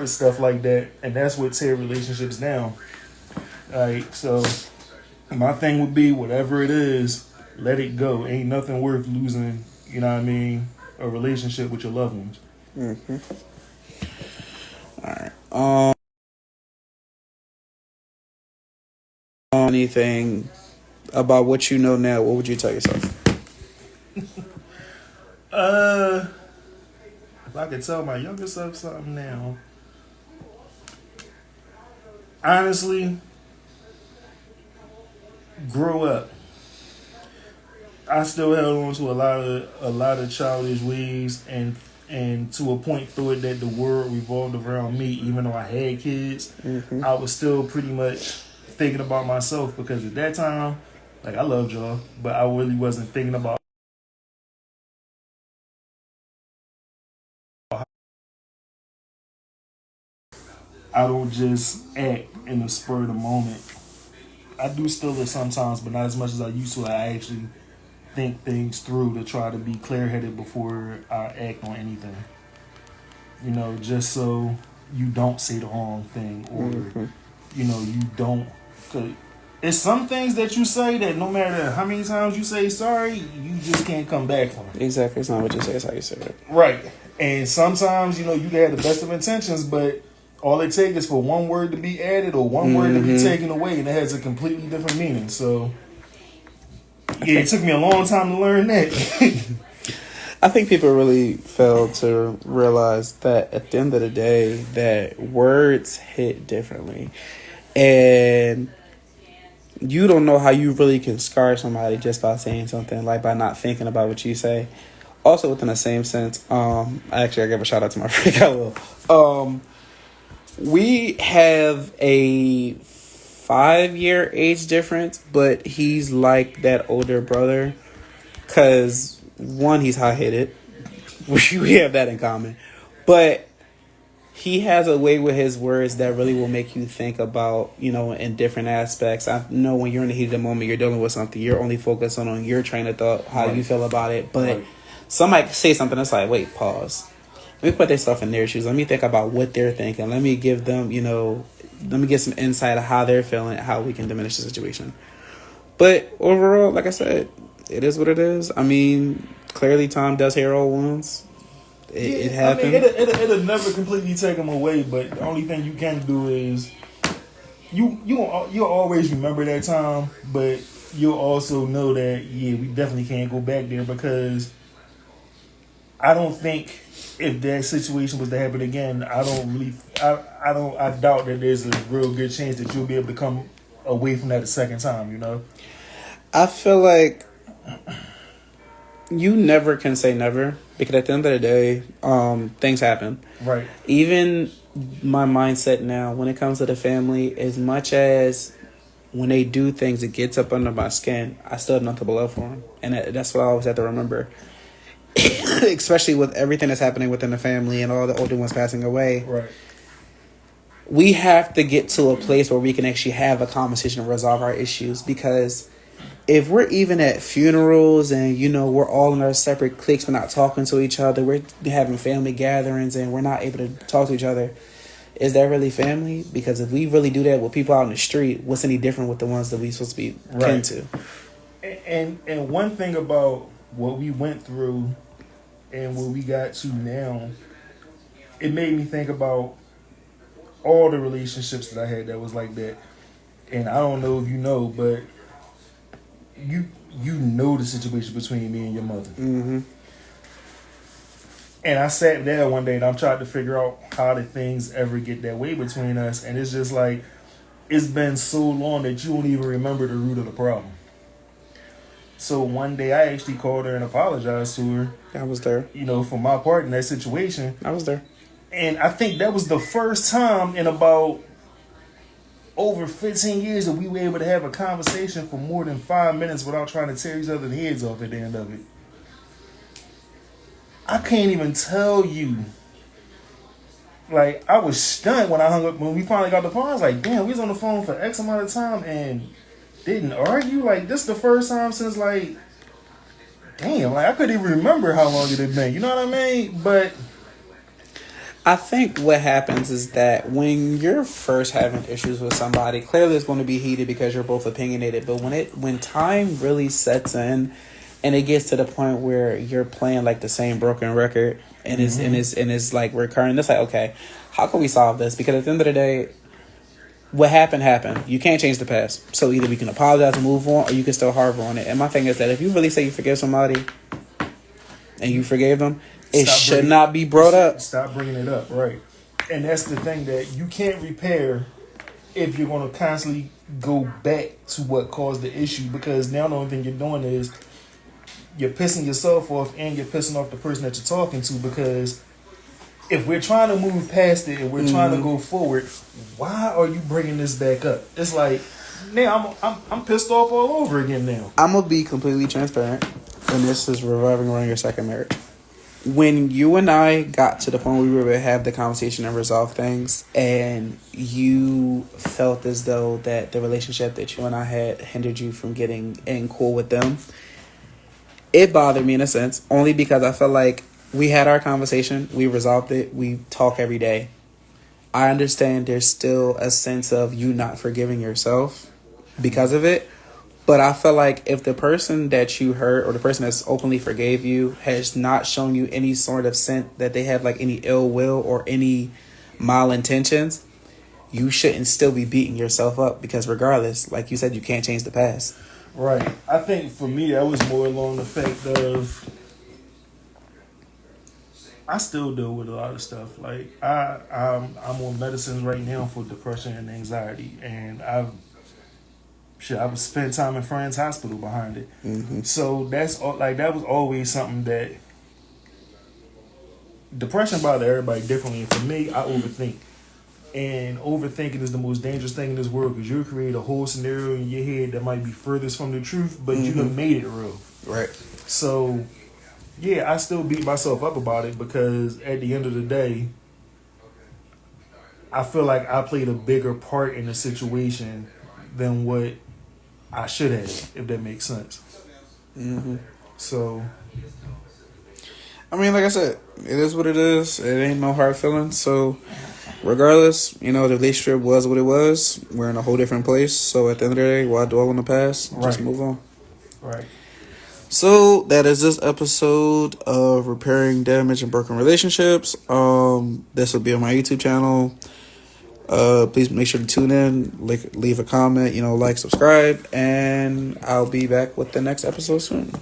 stuff like that, and that's what tear relationships down. Like, so my thing would be whatever it is, let it go. Ain't nothing worth losing. You know what I mean? A relationship with your loved ones. Mm-hmm. All right. Anything about what you know now? What would you tell yourself? If I could tell my younger self something now, honestly, grow up. I still held on to a lot of childish ways, and to a point through it that the world revolved around me. Even though I had kids, Mm-hmm. I was still pretty much thinking about myself, because at that time, like, I loved y'all, but I really wasn't thinking about. I don't just act in the spur of the moment. I do still it sometimes, but not as much as I used to. I actually think things through to try to be clear headed before I act on anything. Just so you don't say the wrong thing, or Mm-hmm. you don't. Cause it's some things that you say that no matter how many times you say sorry, you just can't come back from. Exactly. It's not what you say. It's how you say it. Right. And sometimes, you can have the best of intentions, but all it takes is for one word to be added or one word to be taken away, and it has a completely different meaning. So, yeah, it took me a long time to learn that. I think people really fail to realize that at the end of the day, that words hit differently, and you don't know how you really can scar somebody just by saying something, like by not thinking about what you say. Also, within the same sense, actually, I give a shout out to my friend. I will. We have a 5-year age difference, but he's like that older brother. Cause one, he's hot headed. We have that in common, but he has a way with his words that really will make you think about, in different aspects. I know when you're in the heat of the moment, you're dealing with something, you're only focused on your train of thought, how you feel about it. But somebody say something that's like, wait, pause. Let me put their stuff in their shoes. Let me think about what they're thinking. Let me give them, let me get some insight of how they're feeling, how we can diminish the situation. But overall, like I said, it is what it is. I mean, clearly time does heal all wounds. It happened. I mean, it'll never completely take them away, but the only thing you can do is you'll always remember that time, but you'll also know that, yeah, we definitely can't go back there, because I don't think if that situation was to happen again, I doubt that there's a real good chance that you'll be able to come away from that a second time. I feel like you never can say never, because at the end of the day, things happen. Right. Even my mindset now, when it comes to the family, as much as when they do things, it gets up under my skin, I still have nothing but love for them. And that's what I always have to remember. Especially with everything that's happening within the family and all the older ones passing away. Right. We have to get to a place where we can actually have a conversation and resolve our issues, because if we're even at funerals and, we're all in our separate cliques, we're not talking to each other, we're having family gatherings and we're not able to talk to each other, is that really family? Because if we really do that with people out in the street, what's any different with the ones that we supposed to be kin to? And one thing about what we went through and where we got to now, it made me think about all the relationships that I had that was like that. And I don't know if you know, but you know the situation between me and your mother. Mm-hmm. And I sat there one day and I'm trying to figure out how did things ever get that way between us. And it's just like, it's been so long that you don't even remember the root of the problem. So one day I actually called her and apologized to her. I was there. For my part in that situation. I was there. And I think that was the first time in about over 15 years that we were able to have a conversation for more than 5 minutes without trying to tear each other's heads off at the end of it. I can't even tell you. Like, I was stunned when I hung up, when we finally got the phone. I was like, damn, we was on the phone for X amount of time and didn't argue. Like, this is the first time since, like, damn, like, I couldn't even remember how long it had been. You know what I mean? But I think what happens is that when you're first having issues with somebody, clearly it's going to be heated because you're both opinionated. But when time really sets in, and it gets to the point where you're playing like the same broken record, and it's like recurring, it's like, okay, how can we solve this? Because at the end of the day, what happened. You can't change the past. So either we can apologize and move on, or you can still harbor on it. And my thing is that if you really say you forgive somebody and you forgave them, it should not be brought up. Stop bringing it up, right? And that's the thing, that you can't repair if you're going to constantly go back to what caused the issue, because now the only thing you're doing is you're pissing yourself off and you're pissing off the person that you're talking to. Because if we're trying to move past it and we're trying to go forward, why are you bringing this back up? It's like, now I'm pissed off all over again now. I'm gonna be completely transparent, and this is revolving around your second marriage. When you and I got to the point where we were able to have the conversation and resolve things, and you felt as though that the relationship that you and I had hindered you from getting in cool with them, it bothered me in a sense, only because I felt like we had our conversation, we resolved it, we talk every day. I understand there's still a sense of you not forgiving yourself because of it. But I feel like if the person that you hurt, or the person that's openly forgave you, has not shown you any sort of sense that they have like any ill will or any malintentions, you shouldn't still be beating yourself up, because regardless, like you said, you can't change the past. Right. I think for me, that was more along the fact of, I still deal with a lot of stuff. Like I'm on medicines right now for depression and anxiety, and I've spent time in Friends Hospital behind it. Mm-hmm. So that's like, that was always something that, depression bothers everybody differently. And for me, I overthink, and overthinking is the most dangerous thing in this world, because you'll create a whole scenario in your head that might be furthest from the truth, but you done made it real. Right. So yeah, I still beat myself up about it, because at the end of the day, I feel like I played a bigger part in the situation than what I should have, if that makes sense. Mm-hmm. So, I mean, like I said, it is what it is. It ain't no hard feelings. So, regardless, the relationship was what it was. We're in a whole different place. So, at the end of the day, why dwell on the past? Just move on. Right. So that is this episode of Repairing Damage and Broken Relationships. This will be on my YouTube channel. Please make sure to tune in, leave a comment, like, subscribe, and I'll be back with the next episode soon.